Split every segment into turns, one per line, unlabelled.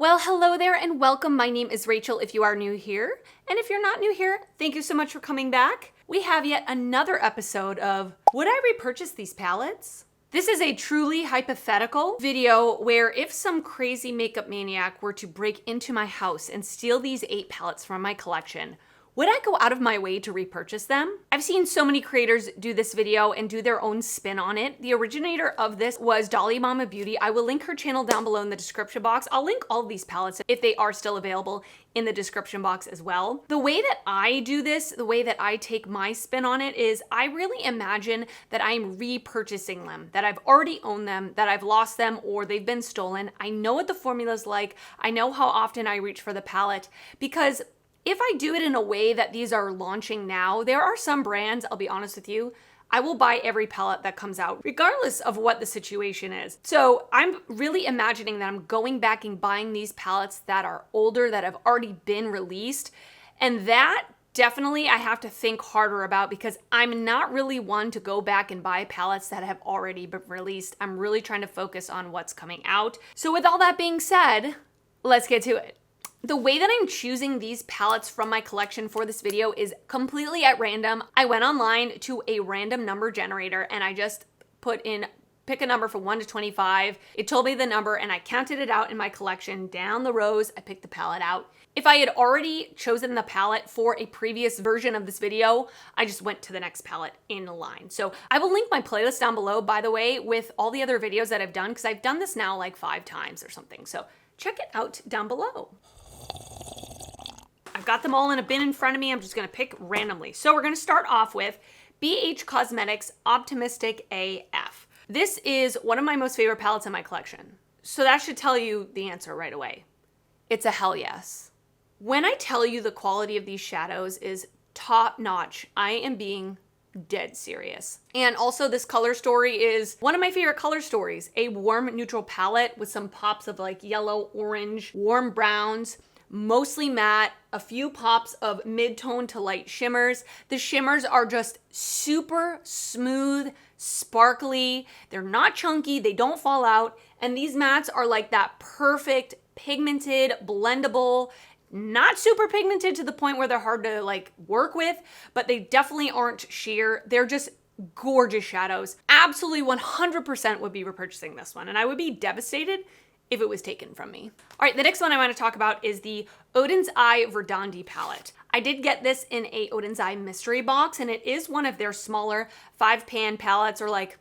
Well, hello there and welcome. My name is Rachel if you are new here. And if you're not new here, thank you so much for coming back. We have yet another episode of Would I Repurchase These Palettes? This is a truly hypothetical video where if some crazy makeup maniac were to break into my house and steal these 8 palettes from my collection, would I go out of my way to repurchase them? I've seen so many creators do this video and do their own spin on it. The originator of this was Dolly Mama Beauty. I will link her channel down below in the description box. I'll link all of these palettes if they are still available in the description box as well. The way that I do this, the way that I take my spin on it is I really imagine that I'm repurchasing them, that I've already owned them, that I've lost them or they've been stolen. I know what the formula's like. I know how often I reach for the palette because if I do it in a way that these are launching now, there are some brands, I'll be honest with you, I will buy every palette that comes out, regardless of what the situation is. So I'm really imagining that I'm going back and buying these palettes that are older, that have already been released. And that definitely I have to think harder about because I'm not really one to go back and buy palettes that have already been released. I'm really trying to focus on what's coming out. So with all that being said, let's get to it. The way that I'm choosing these palettes from my collection for this video is completely at random. I went online to a random number generator and I just put in, pick a number from 1 to 25. It told me the number and I counted it out in my collection down the rows. I picked the palette out. If I had already chosen the palette for a previous version of this video, I just went to the next palette in line. So I will link my playlist down below, by the way, with all the other videos that I've done, because I've done this now like 5 times or something. So check it out down below. I've got them all in a bin in front of me. I'm just gonna pick randomly. So we're gonna start off with BH Cosmetics Optimistic AF. This is one of my most favorite palettes in my collection. So that should tell you the answer right away. It's a hell yes. When I tell you the quality of these shadows is top notch, I am being dead serious. And also this color story is one of my favorite color stories. A warm neutral palette with some pops of like yellow, orange, warm browns, mostly matte, a few pops of mid-tone to light shimmers. The shimmers are just super smooth, sparkly. They're not chunky, they don't fall out. And these mattes are like that perfect, pigmented, blendable, not super pigmented to the point where they're hard to like work with, but they definitely aren't sheer. They're just gorgeous shadows. Absolutely 100% would be repurchasing this one. And I would be devastated if it was taken from me. All right, the next one I want to talk about is the Oden's Eye Verdandi palette. I did get this in a Oden's Eye mystery box, and it is one of their smaller 5-pan palettes, or like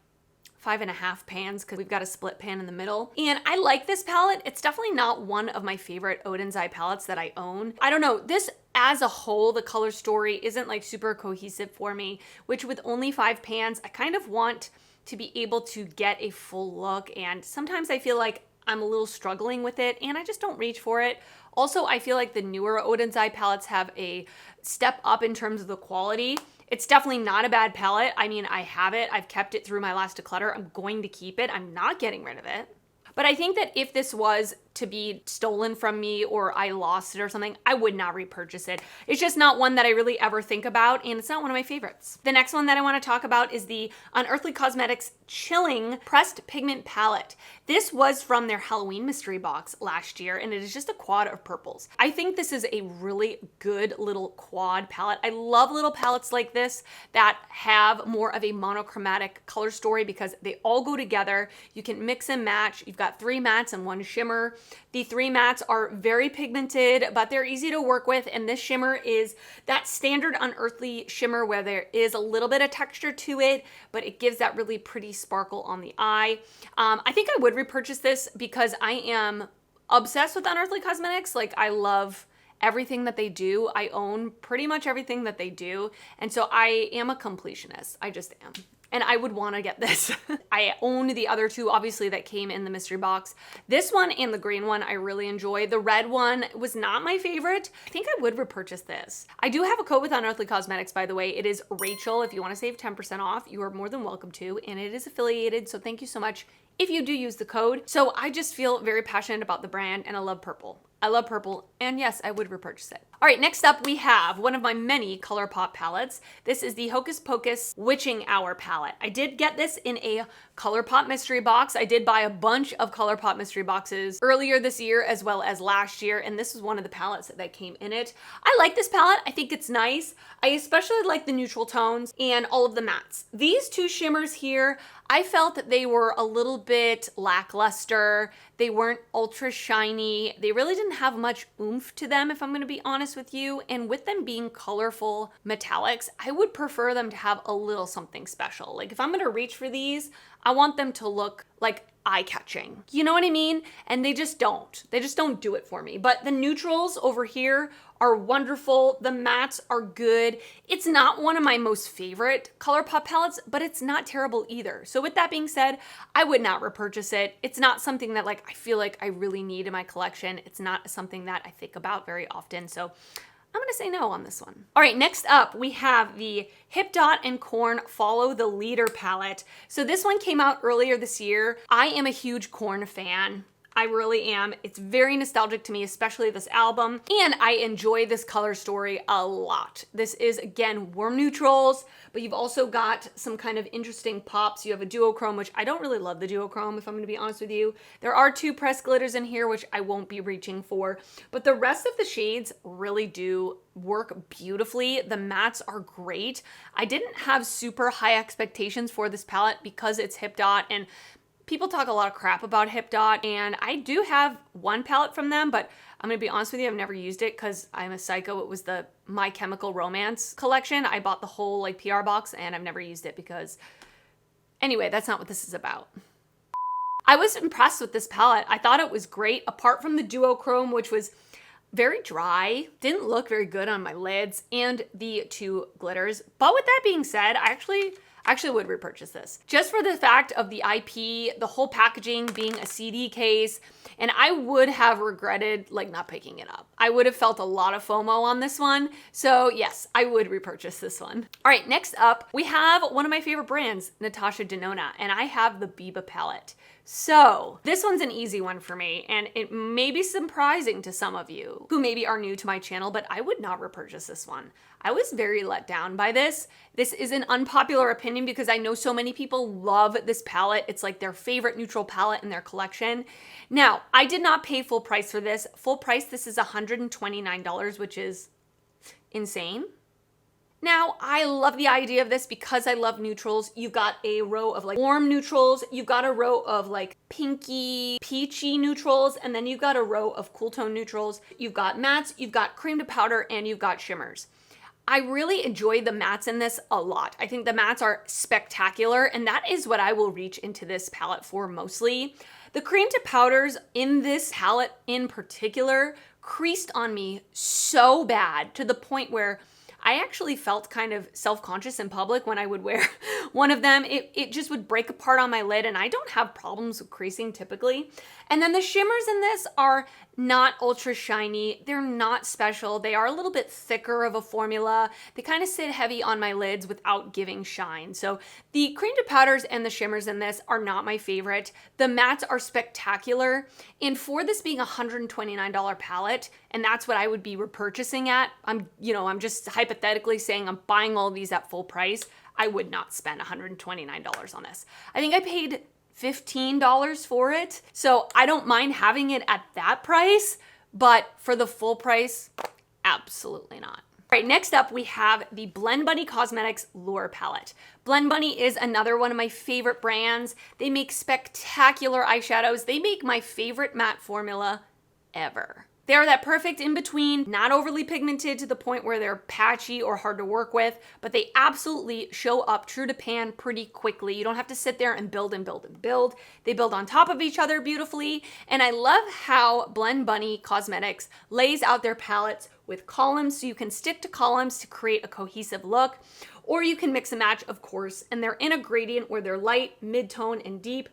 5.5 pans, because we've got a split pan in the middle. And I like this palette. It's definitely not one of my favorite Oden's Eye palettes that I own. I don't know, this as a whole, the color story isn't like super cohesive for me, which with only 5 pans, I kind of want to be able to get a full look. And sometimes I feel like I'm a little struggling with it and I just don't reach for it. Also, I feel like the newer Oden's Eye palettes have a step up in terms of the quality. It's definitely not a bad palette. I mean, I have it. I've kept it through my last declutter. I'm going to keep it. I'm not getting rid of it. But I think that if this was to be stolen from me or I lost it or something, I would not repurchase it. It's just not one that I really ever think about, and it's not one of my favorites. The next one that I want to talk about is the Unearthly Cosmetics Chilling Pressed Pigment Palette. This was from their Halloween mystery box last year, and it is just a quad of purples. I think this is a really good little quad palette. I love little palettes like this that have more of a monochromatic color story because they all go together. You can mix and match. You've got 3 mattes and 1 shimmer. The 3 mattes are very pigmented, but they're easy to work with. And this shimmer is that standard Unearthly shimmer where there is a little bit of texture to it, but it gives that really pretty sparkle on the eye. I think I would repurchase this because I am obsessed with Unearthly Cosmetics. Like, I love everything that they do. I own pretty much everything that they do. And so I am a completionist. I just am. And I would want to get this. I own the other 2, obviously, that came in the mystery box. This one and the green one I really enjoy. The red one was not my favorite. I think I would repurchase this. I do have a code with Unearthly Cosmetics, by the way. It is Rachel. If you want to save 10% off, you are more than welcome to, and it is affiliated, so thank you so much if you do use the code. So I just feel very passionate about the brand, and I love purple. I love purple, and yes, I would repurchase it. All right, next up we have one of my many ColourPop palettes. This is the Hocus Pocus Witching Hour palette. I did get this in a ColourPop mystery box. I did buy a bunch of ColourPop mystery boxes earlier this year as well as last year, and this is one of the palettes that came in it. I like this palette. I think it's nice. I especially like the neutral tones and all of the mattes. These two shimmers here, I felt that they were a little bit lackluster. They weren't ultra shiny. They really didn't have much oomph to them, if I'm gonna be honest with you. And with them being colorful metallics, I would prefer them to have a little something special. Like if I'm gonna reach for these, I want them to look like eye-catching. You know what I mean? And they just don't. They just don't do it for me. But the neutrals over here are wonderful. The mattes are good. It's not one of my most favorite ColourPop palettes, but it's not terrible either. So with that being said, I would not repurchase it. It's not something that like I feel like I really need in my collection. It's not something that I think about very often. So I'm gonna say no on this one. All right, next up we have the Hip Dot and Korn Follow the Leader palette. So this one came out earlier this year. I am a huge Korn fan. I really am. It's very nostalgic to me, especially this album, and I enjoy this color story a lot. This is, again, warm neutrals, but you've also got some kind of interesting pops. You have a duochrome, which I don't really love the duochrome, if I'm gonna be honest with you. There are two pressed glitters in here, which I won't be reaching for, but the rest of the shades really do work beautifully. The mattes are great. I didn't have super high expectations for this palette because it's Hip Dot, and people talk a lot of crap about Hip Dot, and I do have one palette from them, but I'm gonna be honest with you, I've never used it because I'm a psycho. It was the My Chemical Romance collection. I bought the whole like PR box, and I've never used it because, anyway, that's not what this is about. I was impressed with this palette. I thought it was great, apart from the duochrome, which was very dry, didn't look very good on my lids, and the two glitters. But with that being said, I actually would repurchase this. Just for the fact of the IP, the whole packaging being a CD case, and I would have regretted like not picking it up. I would have felt a lot of FOMO on this one. So yes, I would repurchase this one. All right, next up, we have one of my favorite brands, Natasha Denona, and I have the Biba palette. So this one's an easy one for me, and it may be surprising to some of you who maybe are new to my channel, but I would not repurchase this one. I was very let down by this. This is an unpopular opinion because I know so many people love this palette. It's like their favorite neutral palette in their collection. Now, I did not pay full price for this. Full price, this is $129, which is insane. Now, I love the idea of this because I love neutrals. You've got a row of like warm neutrals, you've got a row of like pinky, peachy neutrals, and then you've got a row of cool tone neutrals. You've got mattes, you've got cream to powder, and you've got shimmers. I really enjoy the mattes in this a lot. I think the mattes are spectacular, and that is what I will reach into this palette for mostly. The cream to powders in this palette in particular creased on me so bad to the point where I actually felt kind of self-conscious in public when I would wear one of them. It just would break apart on my lid, and I don't have problems with creasing typically. And then the shimmers in this are not ultra shiny. They're not special. They are a little bit thicker of a formula. They kind of sit heavy on my lids without giving shine. So the cream to powders and the shimmers in this are not my favorite. The mattes are spectacular. And for this being a $129 palette, and that's what I would be repurchasing at, I'm just hypothetically saying I'm buying all these at full price, I would not spend $129 on this. I think I paid $15 for it. So I don't mind having it at that price, but for the full price, absolutely not. All right, next up we have the Blend Bunny Cosmetics Lure Palette. Blend Bunny is another one of my favorite brands. They make spectacular eyeshadows. They make my favorite matte formula ever. They are that perfect in-between, not overly pigmented to the point where they're patchy or hard to work with, but they absolutely show up true to pan pretty quickly. You don't have to sit there and build and build and build. They build on top of each other beautifully, and I love how Blend Bunny Cosmetics lays out their palettes with columns, so you can stick to columns to create a cohesive look, or you can mix and match, of course, and they're in a gradient where they're light, mid-tone, and deep.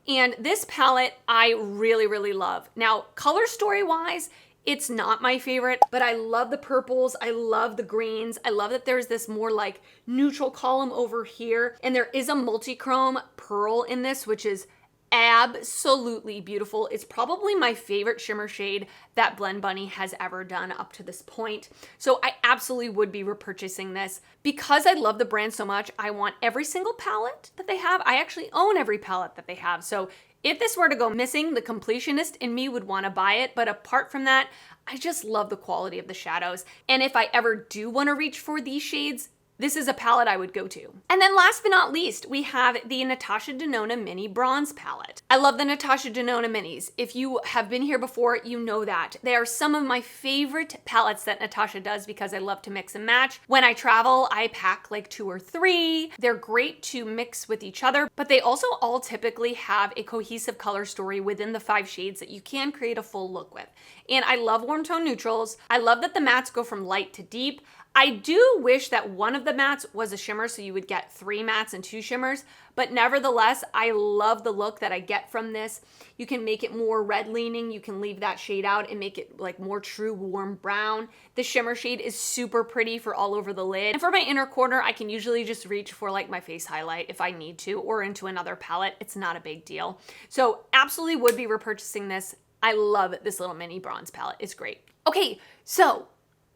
And this palette I really, really love. Now, color story-wise, it's not my favorite, but I love the purples, I love the greens, I love that there's this more like neutral column over here, and there is a multi-chrome pearl in this, which is absolutely beautiful. It's probably my favorite shimmer shade that Blend Bunny has ever done up to this point. So I absolutely would be repurchasing this. Because I love the brand so much, I want every single palette that they have. I actually own every palette that they have. So if this were to go missing, the completionist in me would want to buy it. But apart from that, I just love the quality of the shadows. And if I ever do want to reach for these shades, this is a palette I would go to. And then last but not least, we have the Natasha Denona Mini Bronze Palette. I love the Natasha Denona Minis. If you have been here before, you know that. They are some of my favorite palettes that Natasha does because I love to mix and match. When I travel, I pack like 2 or 3. They're great to mix with each other, but they also all typically have a cohesive color story within the 5 shades that you can create a full look with. And I love warm tone neutrals. I love that the mattes go from light to deep. I do wish that one of the mattes was a shimmer, so you would get 3 mattes and 2 shimmers, but nevertheless, I love the look that I get from this. You can make it more red leaning. You can leave that shade out and make it like more true warm brown. The shimmer shade is super pretty for all over the lid. And for my inner corner, I can usually just reach for like my face highlight if I need to, or into another palette. It's not a big deal. So absolutely would be repurchasing this. I love this little mini bronze palette. It's great. Okay, so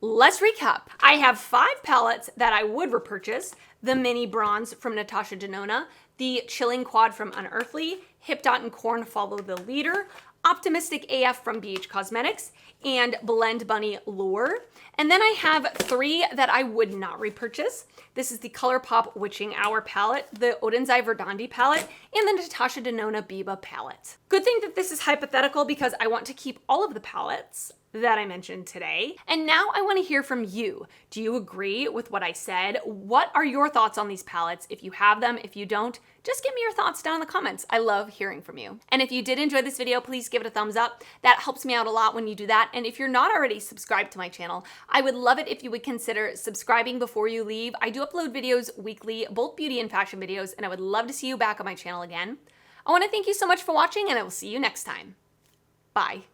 let's recap. I have 5 palettes that I would repurchase. The Mini Bronze from Natasha Denona, the Chilling Quad from Unearthly, Hip Dot and Corn Follow the Leader, Optimistic AF from BH Cosmetics, and Blend Bunny Lure. And then I have 3 that I would not repurchase. This is the ColourPop Witching Hour palette, the Odin's Eye Verdandi palette, and the Natasha Denona Biba palette. Good thing that this is hypothetical because I want to keep all of the palettes that I mentioned today. And now I want to hear from you. Do you agree with what I said? What are your thoughts on these palettes? If you have them, if you don't, just give me your thoughts down in the comments. I love hearing from you. And if you did enjoy this video, please give it a thumbs up. That helps me out a lot when you do that. And if you're not already subscribed to my channel, I would love it if you would consider subscribing before you leave. I do upload videos weekly, both beauty and fashion videos, and I would love to see you back on my channel again. I want to thank you so much for watching, and I will see you next time. Bye.